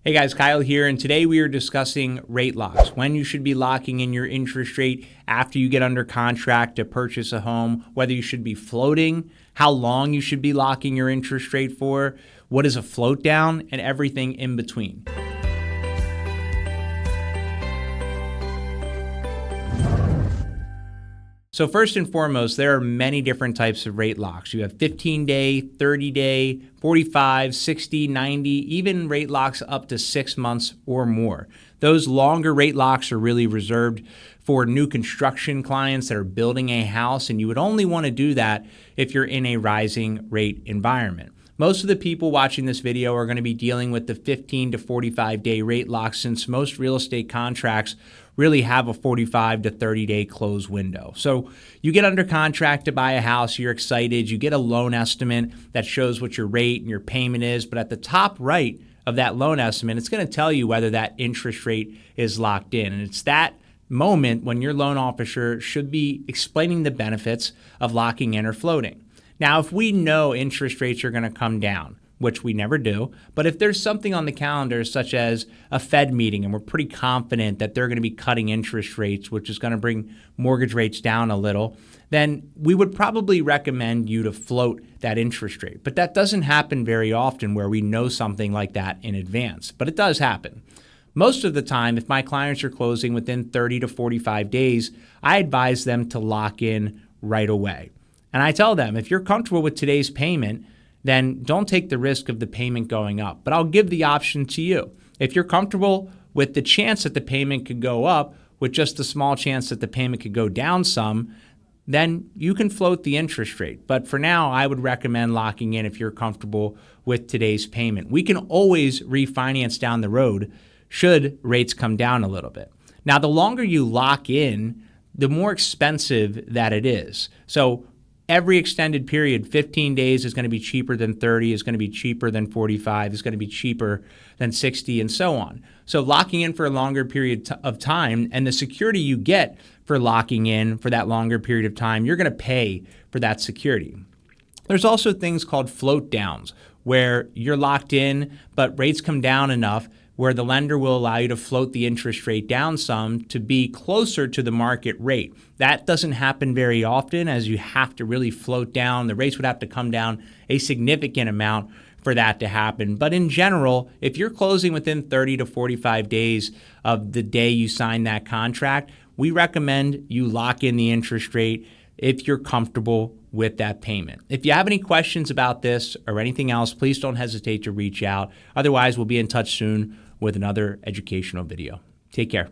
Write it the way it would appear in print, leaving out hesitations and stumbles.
Hey guys, Kyle here, and today we are discussing rate locks, when you should be locking in your interest rate after you get under contract to purchase a home, whether you should be floating, how long you should be locking your interest rate for, what is a float down, and everything in between. So first and foremost, there are many different types of rate locks. You have 15-day, 30-day, 45, 60, 90, even rate locks up to 6 months or more. Those longer rate locks are really reserved for new construction clients that are building a house, and you would only want to do that if you're in a rising rate environment. Most of the people watching this video are going to be dealing with the 15 to 45-day rate lock, since most real estate contracts really have a 45 to 30-day close window. So you get under contract to buy a house, you're excited, you get a loan estimate that shows what your rate and your payment is, but at the top right of that loan estimate, it's going to tell you whether that interest rate is locked in. And it's that moment when your loan officer should be explaining the benefits of locking in or floating. Now, if we know interest rates are going to come down, which we never do, but if there's something on the calendar such as a Fed meeting and we're pretty confident that they're going to be cutting interest rates, which is going to bring mortgage rates down a little, then we would probably recommend you to float that interest rate. But that doesn't happen very often where we know something like that in advance, but it does happen. Most of the time, if my clients are closing within 30 to 45 days, I advise them to lock in right away. And I tell them, if you're comfortable with today's payment, then don't take the risk of the payment going up. But I'll give the option to you. If you're comfortable with the chance that the payment could go up, with just the small chance that the payment could go down some, then you can float the interest rate. But for now, I would recommend locking in if you're comfortable with today's payment. We can always refinance down the road should rates come down a little bit. Now, the longer you lock in, the more expensive that it is. So every extended period, 15 days is going to be cheaper than 30, is going to be cheaper than 45, is going to be cheaper than 60, and so on. So locking in for a longer period of time, and the security you get for locking in for that longer period of time, you're going to pay for that security. There's also things called float downs, where you're locked in, but rates come down enough where the lender will allow you to float the interest rate down some to be closer to the market rate. That doesn't happen very often, as you have to really float down. The rates would have to come down a significant amount for that to happen. But in general, if you're closing within 30 to 45 days of the day you sign that contract, we recommend you lock in the interest rate if you're comfortable with that payment. If you have any questions about this or anything else, please don't hesitate to reach out. Otherwise, we'll be in touch soon with another educational video. Take care.